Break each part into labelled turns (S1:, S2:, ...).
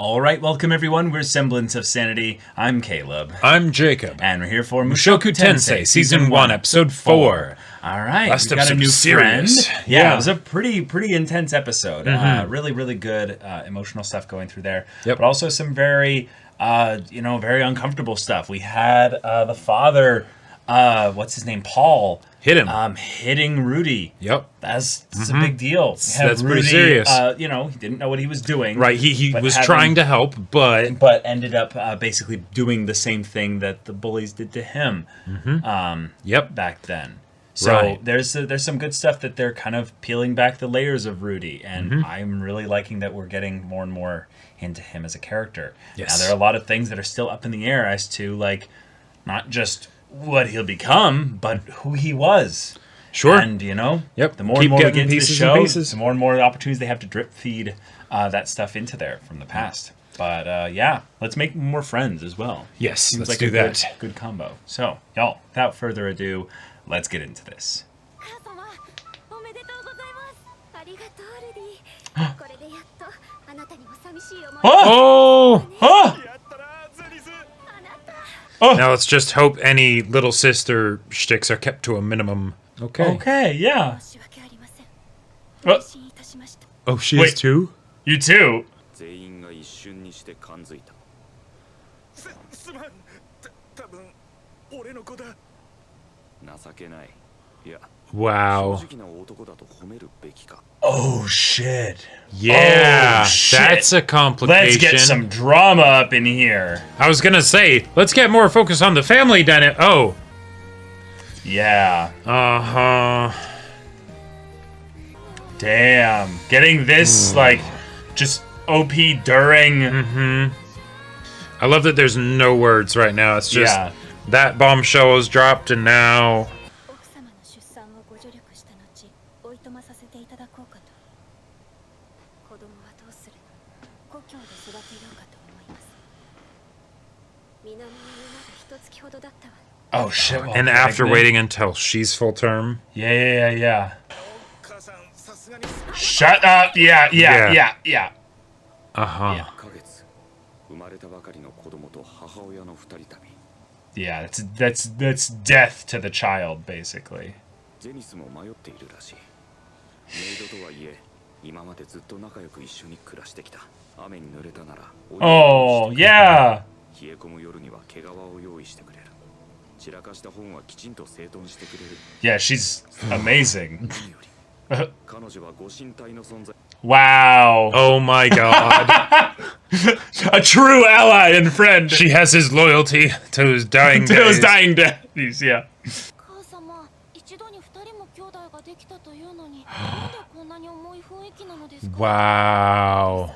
S1: All right, welcome everyone. We're Semblance of Sanity. I'm Caleb.
S2: I'm Jacob.
S1: And we're here for
S2: Mushoku Tensei, Season 1, Episode 4.
S1: All right,
S2: Last
S1: we got a new
S2: serious.
S1: friend. Yeah, it was a pretty intense episode.
S2: Mm-hmm.
S1: Really good emotional stuff going through there.
S2: Yep.
S1: But also some very, very uncomfortable stuff. We had the father, what's his name, Paul.
S2: Hit him.
S1: Hitting Rudy.
S2: Yep.
S1: That's a big deal.
S2: That's pretty serious.
S1: He didn't know what he was doing.
S2: Right, he was trying to help, but
S1: ended up basically doing the same thing that the bullies did to him. Back then. So there's some good stuff that they're kind of peeling back the layers of Rudy, and I'm really liking that we're getting more and more into him as a character.
S2: Yes.
S1: Now there are a lot of things that are still up in the air as to not just what he'll become, but who he was.
S2: Sure.
S1: And the more
S2: Keep
S1: and more we
S2: getting
S1: get into the
S2: pieces
S1: show,
S2: and pieces.
S1: the more and more opportunities they have to drip feed that stuff into there from the past. But let's make more friends as well.
S2: yes,
S1: Seems
S2: let's
S1: like
S2: do
S1: a
S2: that.
S1: Good combo. So, y'all, without further ado, let's get into this.
S2: Oh!
S1: Oh!
S2: Now let's just hope any little sister shticks are kept to a minimum. Okay.
S1: Okay, yeah.
S2: Oh, she
S1: Wait.
S2: is too?
S1: You too.
S2: Wow.
S1: Oh, shit.
S2: Yeah,
S1: Oh, shit.
S2: that's a complication.
S1: Let's get some drama up in here.
S2: I was gonna say, let's get more focus on the family dynamic. Oh.
S1: Yeah.
S2: Uh-huh.
S1: Damn. Getting this, just OP during...
S2: I love that there's no words right now. It's just that bombshell was dropped and now...
S1: Oh, shit.
S2: And after waiting until she's full term.
S1: Yeah. Shut up. Yeah.
S2: Uh-huh.
S1: Yeah, that's death to the child, basically. Oh, yeah. Yeah, she's amazing. Wow.
S2: Oh my god.
S1: A true ally and friend.
S2: She has his loyalty to his dying
S1: To
S2: days.
S1: those dying days, yeah.
S2: Wow.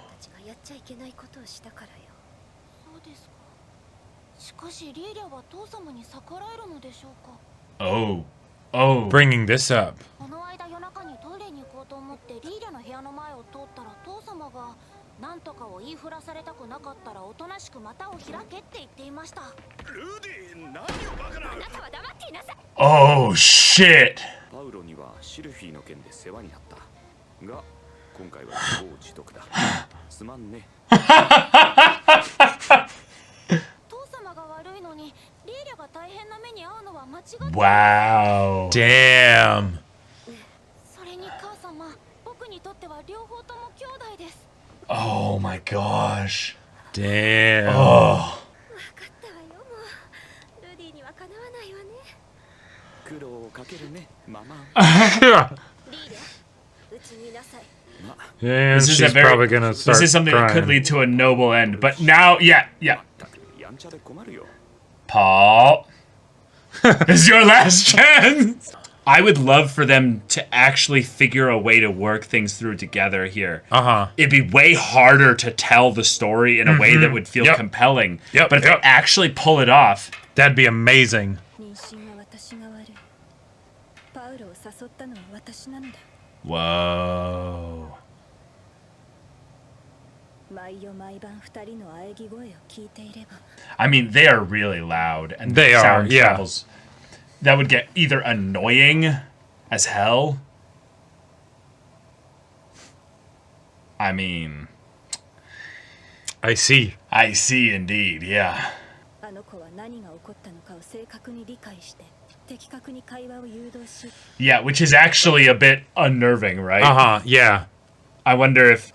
S1: Oh.
S2: Bringing this up.
S1: Oh, shit. Wow.
S2: Damn.
S1: Oh my gosh.
S2: Damn.
S1: Oh.
S2: Yeah, she's probably gonna start
S1: This is something that could lead to a noble end, but now, yeah. Paul, this is your last chance. I would love for them to actually figure a way to work things through together here. It'd be way harder to tell the story in a way that would feel compelling. But if they actually pull it off,
S2: that'd be amazing.
S1: Whoa. I mean, they are really loud, and
S2: they
S1: sound
S2: are, yeah.
S1: travels. That would get either annoying as hell. I mean,
S2: I see.
S1: I see indeed, yeah. Yeah, which is actually a bit unnerving, right?
S2: Uh-huh, yeah.
S1: I wonder if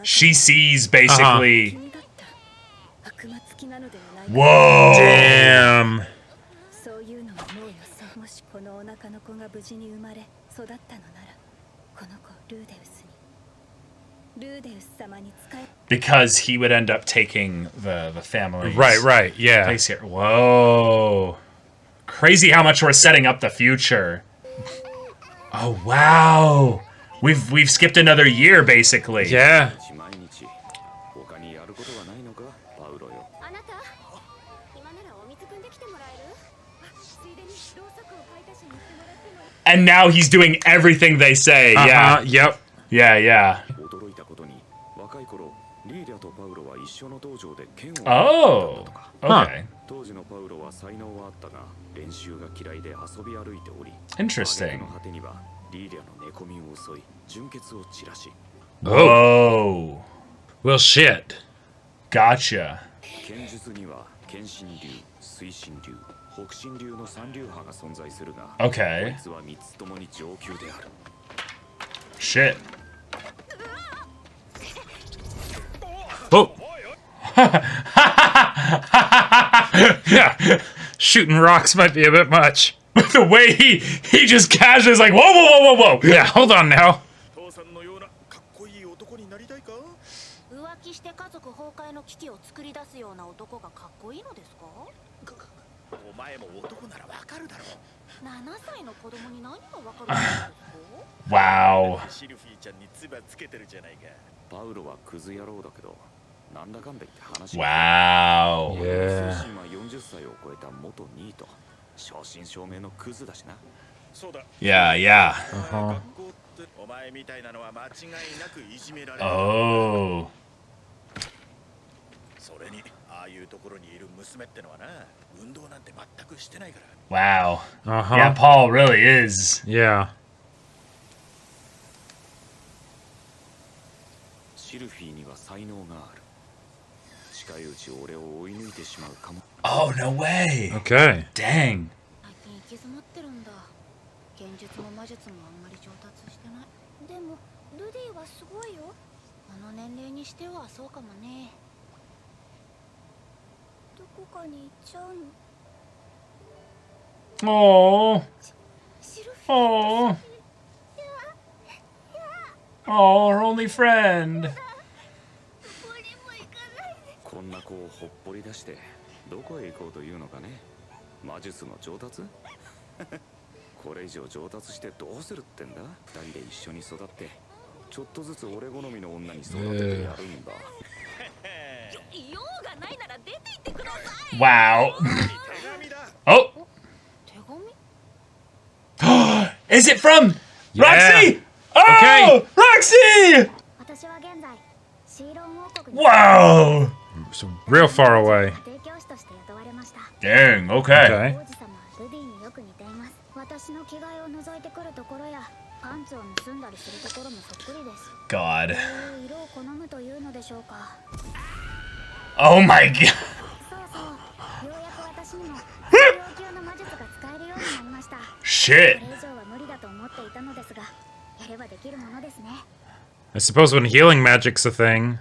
S1: she sees basically... Whoa!
S2: Damn.
S1: Because he would end up taking the family's
S2: Right, yeah.
S1: place here. Whoa. Crazy how much we're setting up the future. Oh, wow. We've skipped another year, basically.
S2: Yeah.
S1: And now he's doing everything they say. Yeah.
S2: Yep.
S1: Yeah. Oh. Okay. Interesting. Whoa.
S2: Well, shit.
S1: Gotcha. Okay. Shit.
S2: Oh. Yeah. Shooting rocks might be a bit much.
S1: But the way he just casually is like, whoa.
S2: Yeah, hold on now.
S1: Wow. Wow.
S2: Yeah.
S1: Yeah.
S2: Uh-huh.
S1: Oh. Wow.
S2: Uh-huh.
S1: Yeah, Paul really is.
S2: Yeah.
S1: Oh, no way.
S2: Okay.
S1: Dang. Oh. Oh. Oh, her only friend. Wow. Oh. Is it from Roxy? Oh,
S2: Okay.
S1: Roxy! Wow.
S2: So real far away.
S1: Dang, okay.
S2: Okay.
S1: God. Oh my god. Shit.
S2: I suppose when healing magic's a thing.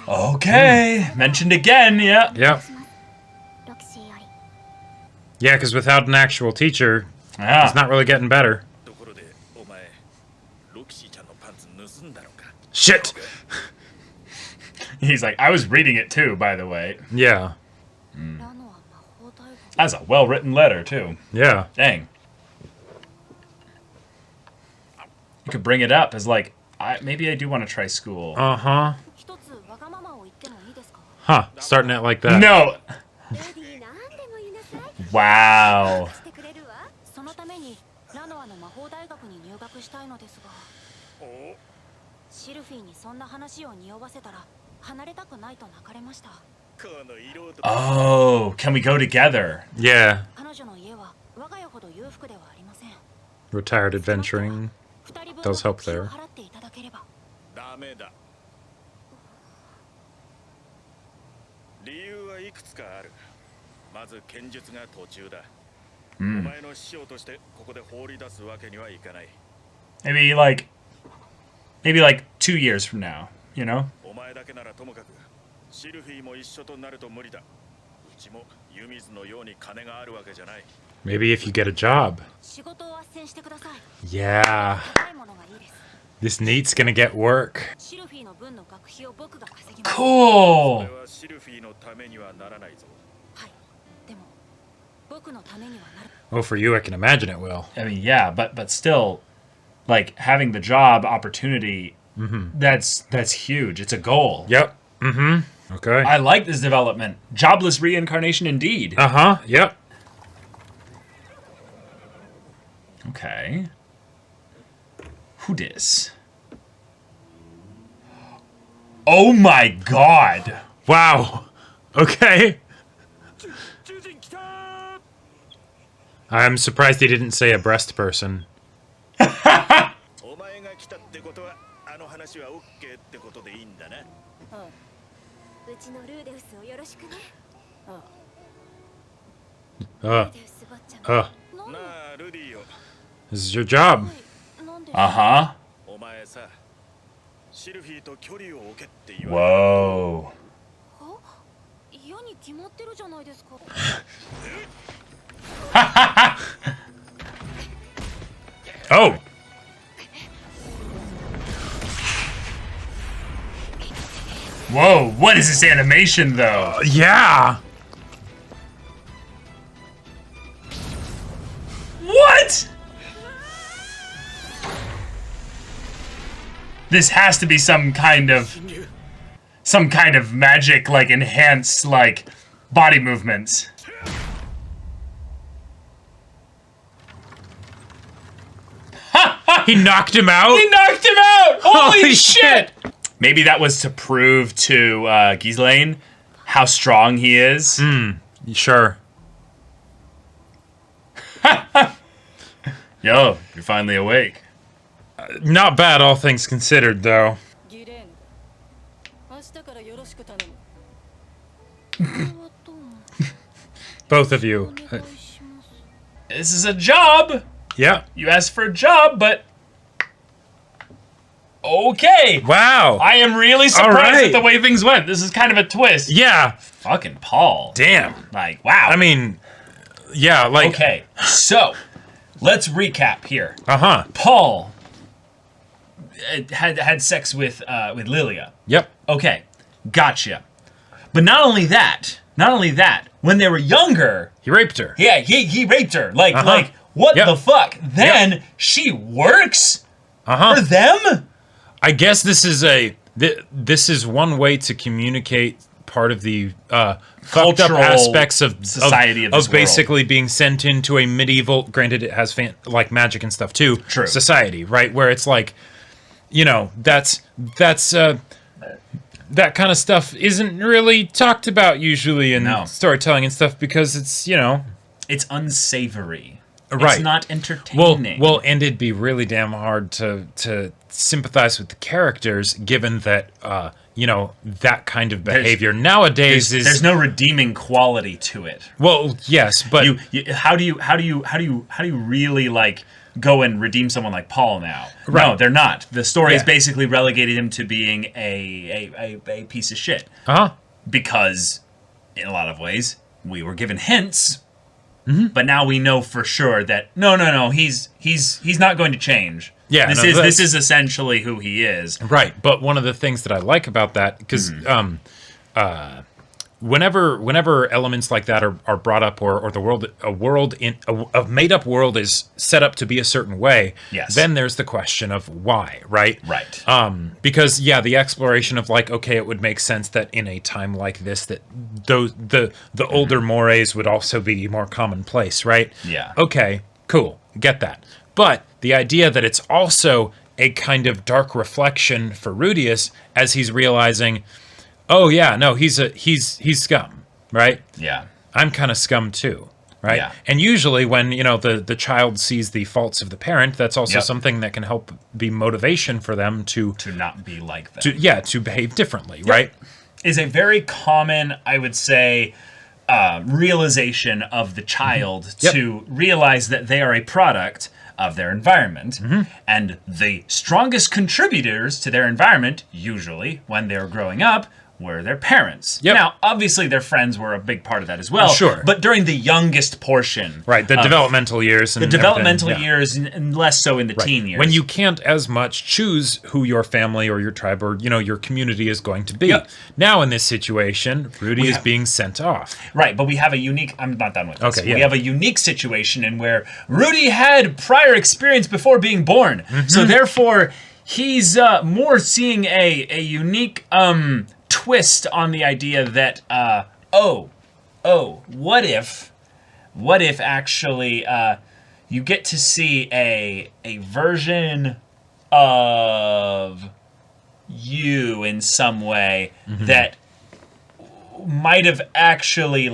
S1: Okay. Mentioned again, yeah.
S2: Yep. Yeah, because without an actual teacher, it's not really getting better. Shit!
S1: He's like, I was reading it too, by the way.
S2: Yeah.
S1: That's a well-written letter, too.
S2: Yeah.
S1: Dang. You could bring it up as like, maybe I do want to try school.
S2: Uh-huh. Huh. Starting it like that.
S1: No! Wow. Oh, can we go together?
S2: Yeah. Retired adventuring. Does help there.
S3: ダメだ。理由はいくつかある。まず剣術が途中だ。お前の師匠としてここで放り出すわけにはいかない。
S1: Maybe like 2 years from now, you know?
S3: お前だけならともかく、シルフィーも一緒となると無理だ。うちも湯水のように金があるわけじゃない。
S2: Maybe if you get a job. Yeah. This Neat's gonna get work.
S1: Cool.
S3: それはシルフィーのためにはならないぞ。
S2: Oh, for you, I can imagine it will.
S1: I mean, yeah, but still, like having the job opportunity, that's huge. It's a goal.
S2: Yep. Okay.
S1: I like this development. Jobless reincarnation indeed.
S2: Yep.
S1: Okay. Who dis? Oh my god.
S2: Wow. Okay. I'm surprised he didn't say a breast person.
S3: お前が来たってことは、あの話はオッケーってことでいいんだな。
S4: うちのルーデウスをよろしくね。
S3: なあ、ルディよ。
S2: This is your job.
S1: Uh-huh.
S3: お前さ、シルフィーと距離を置けって言われた。
S1: Whoa.
S4: 嫌に決まってるじゃないですか。
S2: Oh.
S1: Whoa, what is this animation though?
S2: Yeah.
S1: What? This has to be some kind of magic, like enhanced like body movements.
S2: He knocked him out?
S1: He knocked him out! Holy,
S2: Holy
S1: shit! Maybe that was to prove to Ghislaine how strong he is.
S2: Sure.
S1: Yo, you're finally awake.
S2: Not bad, all things considered, though. Both of you.
S1: This is a job!
S2: Yeah.
S1: You asked for a job, but... Okay!
S2: Wow.
S1: I am really surprised
S2: right.
S1: at the way things went. This is kind of a twist.
S2: Yeah.
S1: Fucking Paul.
S2: Damn.
S1: Like, wow.
S2: I mean, yeah, like...
S1: Okay, so, let's recap here.
S2: Uh-huh.
S1: Paul had sex with Lilia.
S2: Yep.
S1: Okay, gotcha. But not only that, when they were younger...
S2: He raped her.
S1: Yeah, he raped her. Like, what
S2: Yep.
S1: the fuck? Then
S2: Yep.
S1: she works
S2: Uh-huh.
S1: for them?
S2: I guess this is one way to communicate part of the fucked up
S1: Cultural
S2: aspects of
S1: society of this
S2: basically being sent into a medieval, granted it has like magic and stuff too,
S1: True.
S2: society, right? Where it's like, you know, that's that kind of stuff isn't really talked about usually in
S1: No.
S2: storytelling and stuff because it's, you know,
S1: It's unsavory.
S2: Right.
S1: It's not entertaining.
S2: Well, and it'd be really damn hard to sympathize with the characters, given that you know, that kind of behavior nowadays
S1: there's no redeeming quality to it.
S2: Well, yes, but
S1: how do you really like go and redeem someone like Paul now?
S2: Right.
S1: No, they're not. The story has
S2: Yeah.
S1: basically relegated him to being a piece of shit.
S2: uh-huh.
S1: Because in a lot of ways we were given hints,
S2: Mm-hmm.
S1: but now we know for sure that no, he's not going to change.
S2: Yeah,
S1: this
S2: no,
S1: this is essentially who he is.
S2: Right, but one of the things that I like about that, because whenever elements like that are brought up, or a made up world is set up to be a certain way,
S1: Yes.
S2: then there's the question of why, right?
S1: Right.
S2: Because yeah, the exploration of like, okay, it would make sense that in a time like this, that the older mores would also be more commonplace, right?
S1: Yeah.
S2: Okay, cool, get that. But the idea that it's also a kind of dark reflection for Rudius as he's realizing, oh yeah, no, he's scum, right?
S1: Yeah.
S2: I'm kind of scum too. right?
S1: Yeah.
S2: And usually when, the child sees the faults of the parent, that's also something that can help be motivation for them to
S1: not be like that.
S2: to behave differently, right?
S1: Is a very common, I would say, realization of the child to realize that they are a product of their environment. And the strongest contributors to their environment, usually when they were growing up, were their parents. Now, obviously, their friends were a big part of that as well.
S2: Sure.
S1: But during the youngest portion.
S2: Right, the developmental years. And
S1: the developmental
S2: everything,
S1: years, and less so in the teen years.
S2: When you can't as much choose who your family or your tribe or, your community is going to be. Now, in this situation, Rudy is being sent off.
S1: Right, but we have a unique... I'm not done with this.
S2: Okay,
S1: We have a unique situation in where Rudy had prior experience before being born. So, therefore, he's more seeing a unique... twist on the idea that what if actually you get to see a version of you in some way that might have actually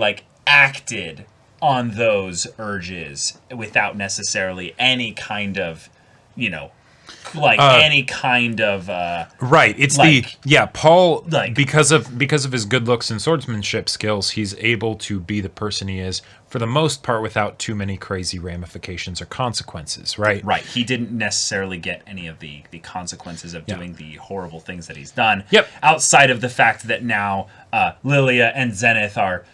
S1: acted on those urges without necessarily any kind of any kind of
S2: right. It's Paul, because of his good looks and swordsmanship skills, he's able to be the person he is for the most part without too many crazy ramifications or consequences, right?
S1: Right. He didn't necessarily get any of the consequences of doing the horrible things that he's done. Outside of the fact that now Lilia and Zenith are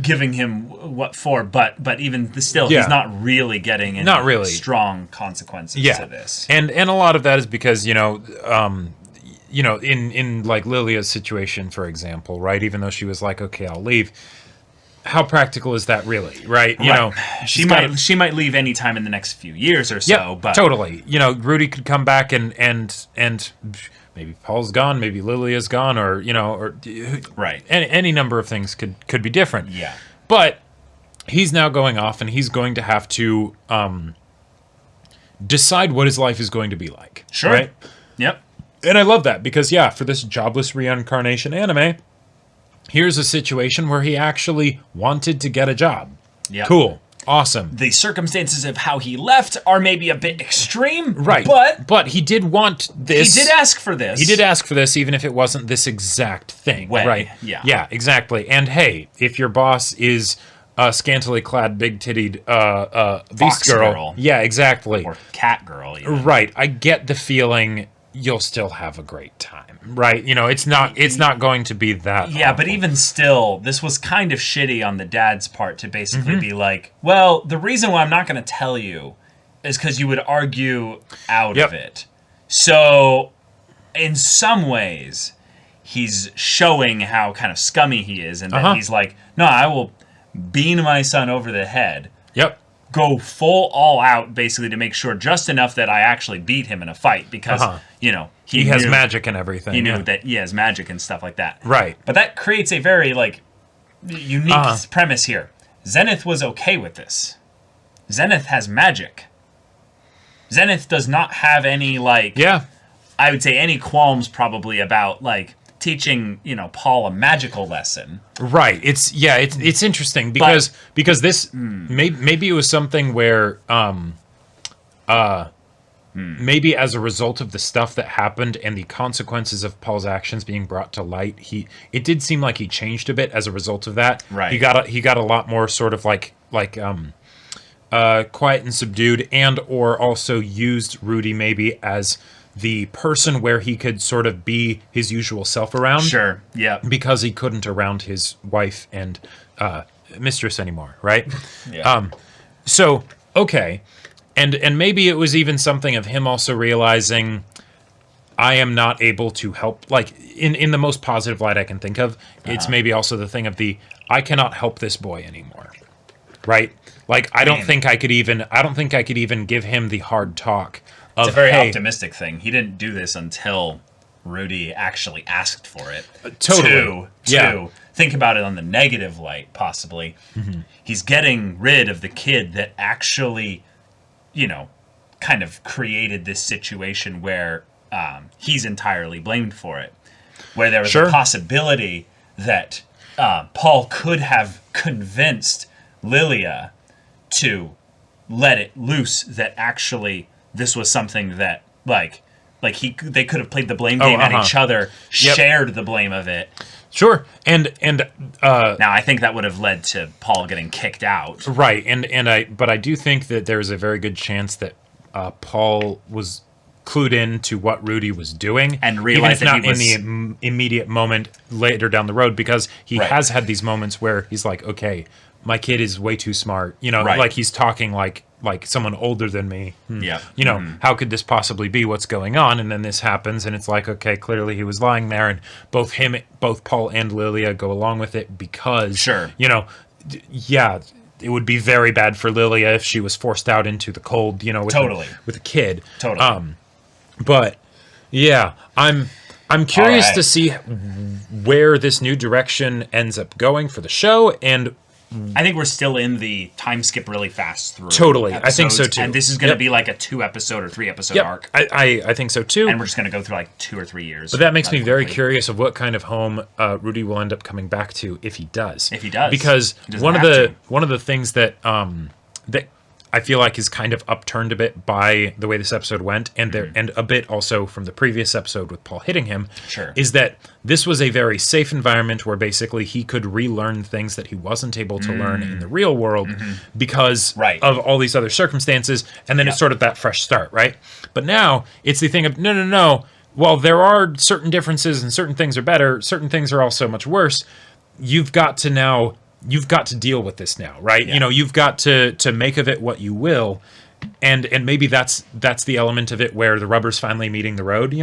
S1: giving him what for, but even still, he's not really getting any strong consequences to this.
S2: And a lot of that is because in Lilia's situation, for example, right? Even though she was like, okay, I'll leave. How practical is that really, right? You know,
S1: she might leave any time in the next few years or so. But
S2: totally. Rudy could come back and maybe Paul's gone, maybe Lilia's gone, or any number of things could be different.
S1: Yeah.
S2: But he's now going off, and he's going to have to decide what his life is going to be like.
S1: Sure.
S2: Right?
S1: Yep.
S2: And I love that because, for this jobless reincarnation anime, here's a situation where he actually wanted to get a job.
S1: Yeah.
S2: Cool. Awesome.
S1: The circumstances of how he left are maybe a bit extreme.
S2: Right. But he did want this.
S1: He did ask for this.
S2: He did ask for this, even if it wasn't this exact thing. Right.
S1: Yeah.
S2: Yeah, exactly. And hey, if your boss is a scantily clad, big-tittied beast girl. Yeah, exactly.
S1: Or cat girl, even.
S2: Right. I get the feeling you'll still have a great time. Right. It's not going to be that.
S1: Yeah,
S2: awful.
S1: but even still, this was kind of shitty on the dad's part to basically be like, well, the reason why I'm not going to tell you is because you would argue out of it. So, in some ways, he's showing how kind of scummy he is, and that he's like, no, I will bean my son over the head.
S2: Yep.
S1: Go full all out, basically, to make sure just enough that I actually beat him in a fight, because, he
S2: has
S1: knew,
S2: magic and everything.
S1: He knew that he has magic and stuff like that.
S2: Right.
S1: But that creates a very, unique premise here. Zenith was okay with this. Zenith has magic. Zenith does not have any, I would say any qualms probably about, teaching, Paul a magical lesson.
S2: Right. It's interesting because this maybe it was something where maybe as a result of the stuff that happened and the consequences of Paul's actions being brought to light, it did seem like he changed a bit as a result of that.
S1: Right.
S2: He got a lot more sort of quiet and subdued, and or also used Rudy maybe as the person where he could sort of be his usual self around.
S1: Sure, yeah.
S2: Because he couldn't around his wife and mistress anymore, right?
S1: Yeah.
S2: So, okay. And maybe it was even something of him also realizing, I am not able to help, in the most positive light I can think of, it's maybe also the thing of I cannot help this boy anymore, right? I don't think I could even give him the hard talk.
S1: It's a very optimistic thing. He didn't do this until Rudy actually asked for it.
S2: Totally.
S1: To think about it on the negative light, possibly. He's getting rid of the kid that actually, kind of created this situation where he's entirely blamed for it. Where there was a possibility that Paul could have convinced Lilia to let it loose that actually this was something that they could have played the blame game at each other, shared the blame of it.
S2: Sure, and
S1: now I think that would have led to Paul getting kicked out.
S2: Right, but I do think that there's a very good chance that Paul was clued in to what Rudy was doing,
S1: and realized
S2: even if
S1: that
S2: not
S1: he was
S2: in the immediate moment later down the road, because he has had these moments where he's like, okay, my kid is way too smart, like he's talking like someone older than me. How could this possibly be? What's going on? And then this happens, and it's like, okay, clearly he was lying there, and both Paul and Lilia go along with it because, it would be very bad for Lilia if she was forced out into the cold, with a kid.
S1: Totally.
S2: But yeah, I'm curious to see where this new direction ends up going for the show, and
S1: I think we're still in the time skip really fast through.
S2: Totally,
S1: episodes,
S2: I think so too.
S1: And this is going to be like a 2-episode or 3-episode arc.
S2: I think so too.
S1: And we're just going to go through like 2 or 3 years.
S2: But that makes me very curious of what kind of home Rudy will end up coming back to if he does. Because one of the things that that I feel like is kind of upturned a bit by the way this episode went, and and a bit also from the previous episode with Paul hitting him, is that this was a very safe environment where basically he could relearn things that he wasn't able to learn in the real world because of all these other circumstances, and then it's sort of that fresh start, right? But now it's the thing of, no, while there are certain differences and certain things are better, certain things are also much worse, you've got to deal with this now, right? You've got to make of it what you will, and maybe that's the element of it where the rubber's finally meeting the road,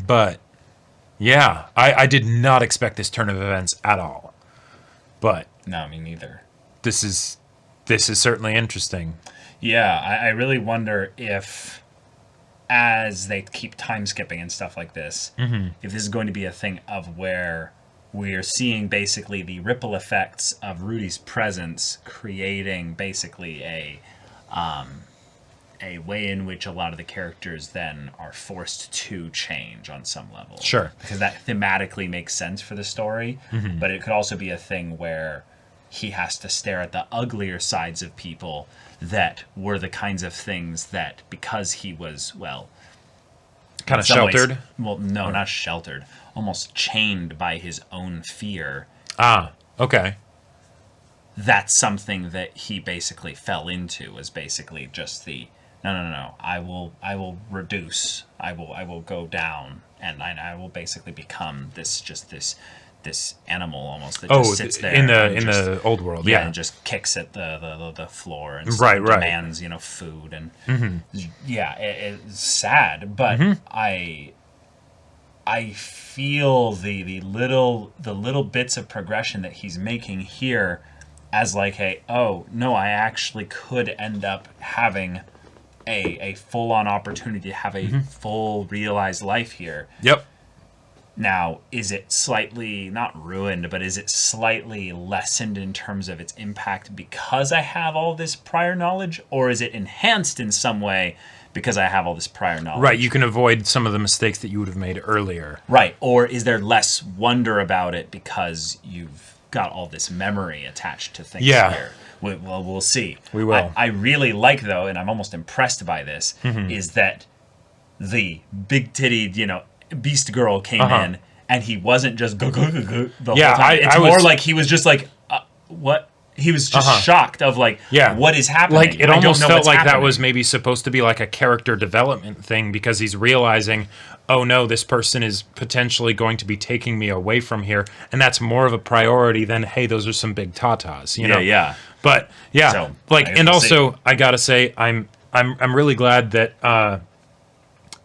S2: But yeah, I did not expect this turn of events at all. But
S1: no, me neither.
S2: This is certainly interesting.
S1: Yeah, I really wonder if, as they keep time skipping and stuff like this, if this is going to be a thing of where we're seeing basically the ripple effects of Rudy's presence creating basically a way in which a lot of the characters then are forced to change on some level.
S2: Sure.
S1: Because that thematically makes sense for the story, but it could also be a thing where he has to stare at the uglier sides of people that were the kinds of things that, because he was,
S2: kind of sheltered?
S1: Not sheltered. Almost chained by his own fear.
S2: Okay.
S1: That's something that he basically fell into, was basically just the no. I will reduce. I will go down, and I will basically become this animal almost that just sits there
S2: in the old world,
S1: and just kicks at the floor and demands food and it's sad, but I feel the little bits of progression that he's making here as like I actually could end up having a full-on opportunity to have a full realized life here.
S2: Yep.
S1: Now, is it slightly, not ruined, but is it slightly lessened in terms of its impact because I have all this prior knowledge? Or is it enhanced in some way because I have all this prior knowledge?
S2: Right, you can avoid some of the mistakes that you would have made earlier.
S1: Right, or is there less wonder about it because you've got all this memory attached to things here? We'll see.
S2: We will.
S1: I really like, though, and I'm almost impressed by this, is that the big-tittied, Beast Girl came in, and he wasn't just the whole time. It's more like he was just like, what? He was just shocked of what is happening?
S2: Like, it almost felt like that was maybe supposed to be like a character development thing, because he's realizing, oh no, this person is potentially going to be taking me away from here, and that's more of a priority than, hey, those are some big tatas,
S1: Yeah.
S2: But yeah, I gotta say, I'm really glad that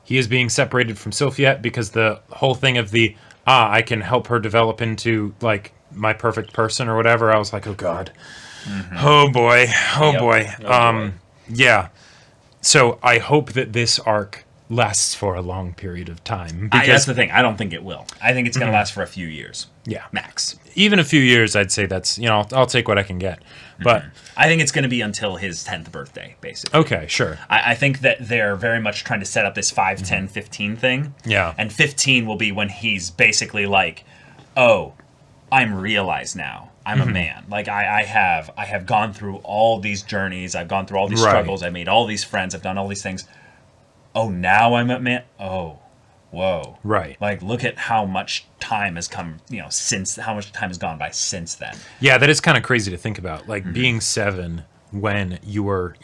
S2: he is being separated from Sylphiette, because the whole thing of I can help her develop into my perfect person or whatever, I was like, oh god, oh boy. Yeah. So I hope that this arc lasts for a long period of time. Because
S1: that's the thing. I don't think it will. I think it's going to last for a few years.
S2: Yeah.
S1: Max.
S2: Even a few years, I'd say that's, I'll take what I can get. But
S1: I think it's going to be until his 10th birthday, basically.
S2: Okay, sure.
S1: I think that they're very much trying to set up this 5, 10, 15 thing.
S2: Yeah.
S1: And 15 will be when he's basically like, oh, I'm realized now. I'm a man. Like I have gone through all these journeys. I've gone through all these struggles. I made all these friends. I've done all these things. Oh, now I'm a man. Oh, whoa.
S2: Right.
S1: Like, look at how much time has come, since, how much time has gone by since then.
S2: Yeah, that is kind of crazy to think about. Like, being 7 when you were,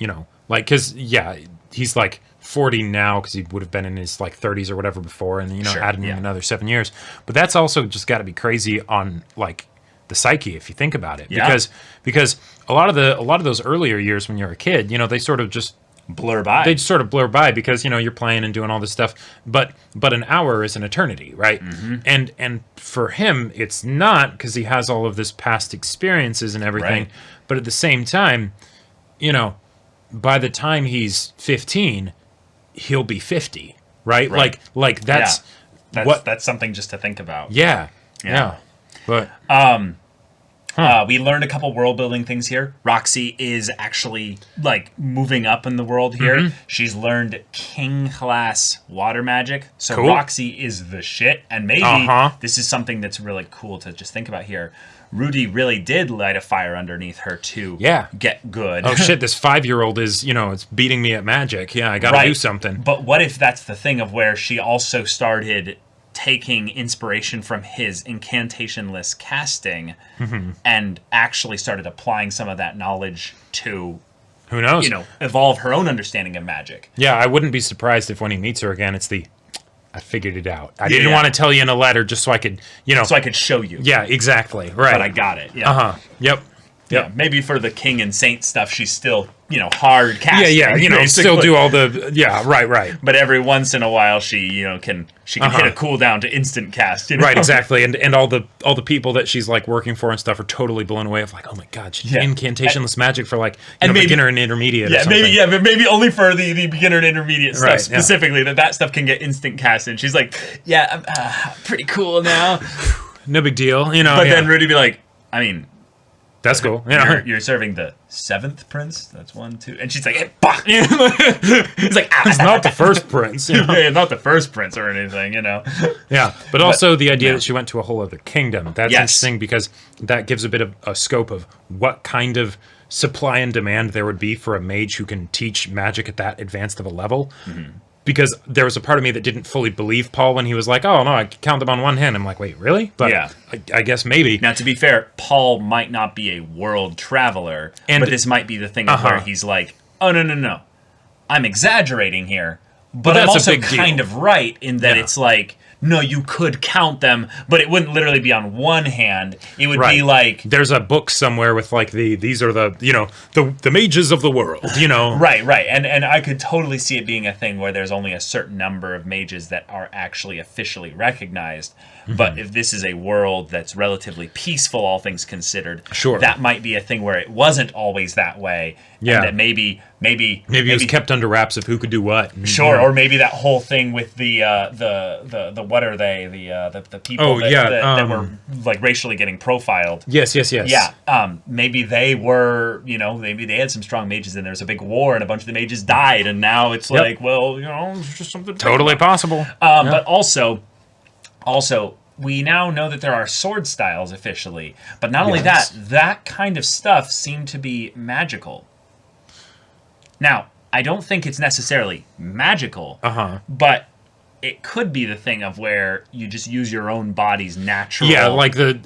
S2: like, because, yeah, he's like 40 now because he would have been in his, like, 30s or whatever before, and,
S1: Sure,
S2: adding in another 7 years. But that's also just got to be crazy on, like, the psyche if you think about it.
S1: Yeah.
S2: Because a lot of those earlier years when you're a kid, they sort of just
S1: blur by.
S2: They sort of blur by because you're playing and doing all this stuff, but an hour is an eternity, right? And for him it's not, because he has all of this past experiences and everything.
S1: Right.
S2: But at the same time, by the time he's 15 he'll be 50, right? Like that's
S1: that's something just to think about.
S2: Yeah. But
S1: we learned a couple world building things here. Roxy is actually like moving up in the world here. She's learned king class water magic. So
S2: Cool.
S1: Roxy is the shit. And maybe this is something that's really cool to just think about here. Rudy really did light a fire underneath her to get good.
S2: Oh shit, this 5-year-old is, it's beating me at magic. Yeah, I gotta do something.
S1: But what if that's the thing of where she also started taking inspiration from his incantation-less casting and actually started applying some of that knowledge to,
S2: who knows,
S1: evolve her own understanding of magic.
S2: Yeah, I wouldn't be surprised if when he meets her again, it's I figured it out. I didn't want to tell you in a letter just so I could,
S1: so I could show you.
S2: Yeah, exactly. Right.
S1: But I got it. Yeah.
S2: Yep.
S1: Yeah, maybe for the king and saint stuff, she's still, hard casting.
S2: Yeah, still do all the, right.
S1: But every once in a while, she, can hit a cooldown to instant cast.
S2: Right, exactly. And all the people that she's like working for and stuff are totally blown away of like, oh my god, she's incantationless magic for like beginner and intermediate.
S1: Yeah,
S2: or something.
S1: but maybe only for the beginner and intermediate stuff
S2: Right,
S1: specifically. That stuff can get instant cast, and she's like, yeah, I'm pretty cool now.
S2: No big deal,
S1: But then Rudy be like, I mean.
S2: That's cool.
S1: You're serving the 7th prince. That's 1, 2, and she's like, hey, bah! It's like,
S2: it's not the first prince.
S1: Yeah, not the first prince or anything,
S2: Yeah, but also the idea that she went to a whole other kingdom. That's
S1: Yes.
S2: interesting because that gives a bit of a scope of what kind of supply and demand there would be for a mage who can teach magic at that advanced of a level. Because there was a part of me that didn't fully believe Paul when he was like, oh, no, I can count them on one hand. I'm like, wait, really? But
S1: Yeah.
S2: I guess maybe.
S1: Now, to be fair, Paul might not be a world traveler, but this might be the thing of where he's like, oh, no. I'm exaggerating here, but I'm
S2: that's a
S1: also
S2: big
S1: kind
S2: deal.
S1: of right in that it's like, no, you could count them, but it wouldn't literally be on one hand. It would be like...
S2: There's a book somewhere with like these are the, the mages of the world,
S1: Right. And I could totally see it being a thing where there's only a certain number of mages that are actually officially recognized. But if this is a world that's relatively peaceful, all things considered,
S2: Sure.
S1: that might be a thing where it wasn't always that way.
S2: Yeah.
S1: And that maybe
S2: it was kept under wraps of who could do what. And,
S1: Sure, or maybe that whole thing with the what are they, the people that were like racially getting profiled.
S2: Yes.
S1: Yeah, maybe they were, maybe they had some strong mages and there was a big war and a bunch of the mages died and now it's like, well, it's just something
S2: Totally possible.
S1: But also, we now know that there are sword styles officially, but not only that kind of stuff seemed to be magical. Now, I don't think it's necessarily magical, but it could be the thing of where you just use your own body's natural,
S2: like the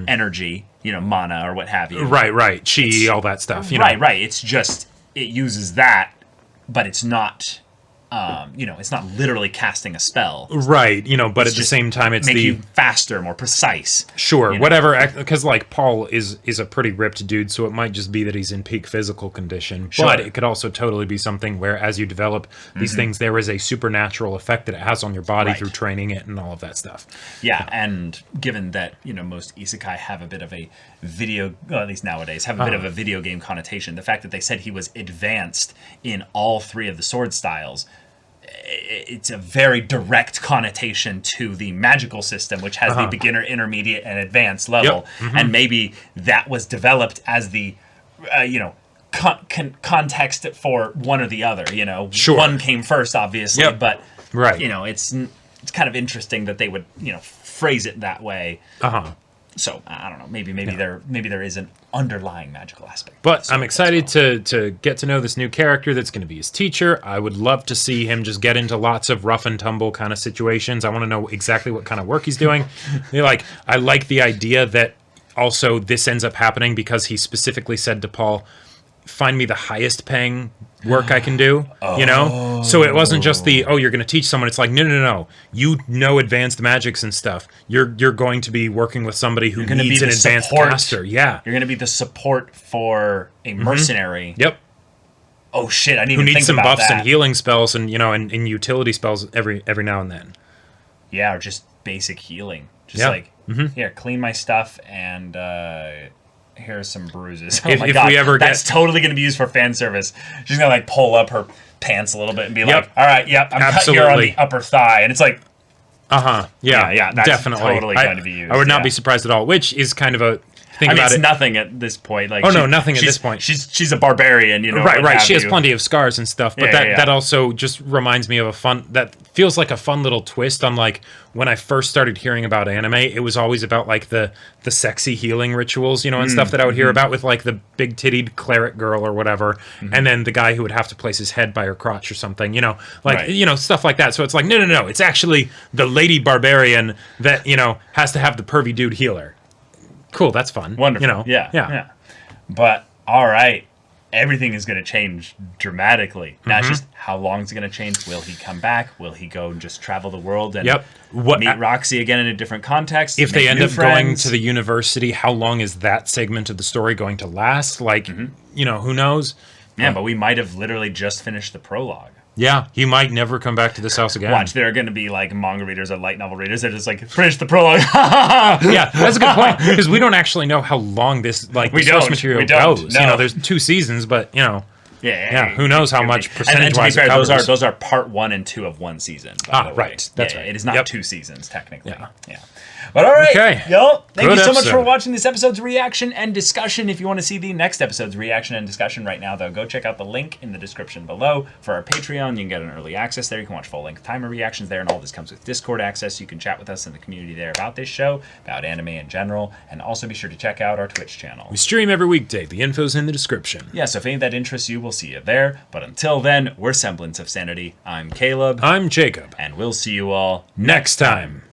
S1: energy, mana or what have you.
S2: Right, chi, all that stuff.
S1: Right. It's just it uses that, but it's not. It's not literally casting a spell.
S2: Right, but at the same time, it's
S1: make you faster, more precise.
S2: Sure, whatever, because like Paul is a pretty ripped dude, so it might just be that he's in peak physical condition.
S1: Sure.
S2: But it could also totally be something where as you develop these things, there is a supernatural effect that it has on your body through training it and all of that stuff.
S1: Yeah, and given that, most isekai have a bit of a video, well, at least nowadays, have a bit of a video game connotation, the fact that they said he was advanced in all 3 of the sword styles, it's a very direct connotation to the magical system, which has the beginner, intermediate, and advanced level. And maybe that was developed as the, context for one or the other.
S2: Sure.
S1: One came first, obviously, but
S2: right.
S1: It's kind of interesting that they would phrase it that way. So I don't know. Maybe there is an underlying magical aspect.
S2: But I'm excited to get to know this new character that's going to be his teacher. I would love to see him just get into lots of rough and tumble kind of situations. I want to know exactly what kind of work he's doing. I like the idea that also this ends up happening because he specifically said to Paul, find me the highest paying work I can do, you know? So it wasn't just the, you're going to teach someone. It's like, no. You know advanced magics and stuff. You're going to be working with somebody who needs an advanced caster. Yeah.
S1: You're going to be the support for a mercenary.
S2: Yep.
S1: Oh, shit. I need
S2: who
S1: to
S2: needs
S1: think
S2: some
S1: about
S2: buffs
S1: that.
S2: and healing spells and, and utility spells every now and then.
S1: Yeah, or just basic healing. Just here, clean my stuff and... here's some bruises. Oh my god, that's totally going to be used for fan service. She's going to like pull up her pants a little bit and be like, all right, I'm cut here on the upper thigh. And it's like, yeah, that's
S2: definitely
S1: totally going to be used.
S2: I would not be surprised at all, which is kind of a thing about
S1: it's
S2: it.
S1: Nothing at this point. Like,
S2: nothing at this point.
S1: She's a barbarian,
S2: Right. She has plenty of scars and stuff, but that also just reminds me of that feels like a fun little twist on like when I first started hearing about anime, it was always about like the sexy healing rituals, and stuff that I would hear about with like the big tittied cleric girl or whatever, and then the guy who would have to place his head by her crotch or something, stuff like that. So it's like, no, it's actually the lady barbarian that, has to have the pervy dude healer. Cool, that's fun.
S1: Wonderful. Yeah. But all right, everything is going to change dramatically. Now it's just how long is it going to change? Will he come back? Will he go and just travel the world and meet Roxy again in a different context?
S2: If they end up going to the university, how long is that segment of the story going to last? Like, who knows?
S1: Yeah, but we might have literally just finished the prologue.
S2: Yeah, he might never come back to this house again.
S1: Watch, there are going to be like manga readers or light novel readers that are just like, finish the prologue.
S2: Yeah, that's a good point, because we don't actually know how long this source material goes.
S1: No.
S2: There's 2 seasons, but
S1: Yeah,
S2: who knows how much percentage-wise
S1: and to be fair,
S2: it covers.
S1: those are part 1 and 2 of one season.
S2: Right. That's right.
S1: It is not 2 seasons technically.
S2: Yeah.
S1: But all right,
S2: okay.
S1: Thank you so much for watching this episode's reaction and discussion. If you want to see the next episode's reaction and discussion right now, though, go check out the link in the description below for our Patreon. You can get an early access there. You can watch full-length timer reactions there, and all this comes with Discord access. You can chat with us in the community there about this show, about anime in general, and also be sure to check out our Twitch channel.
S2: We stream every weekday. The info's in the description.
S1: Yeah, so if any of that interests you, we'll see you there. But until then, we're Semblance of Sanity. I'm Caleb.
S2: I'm Jacob.
S1: And we'll see you all
S2: next time.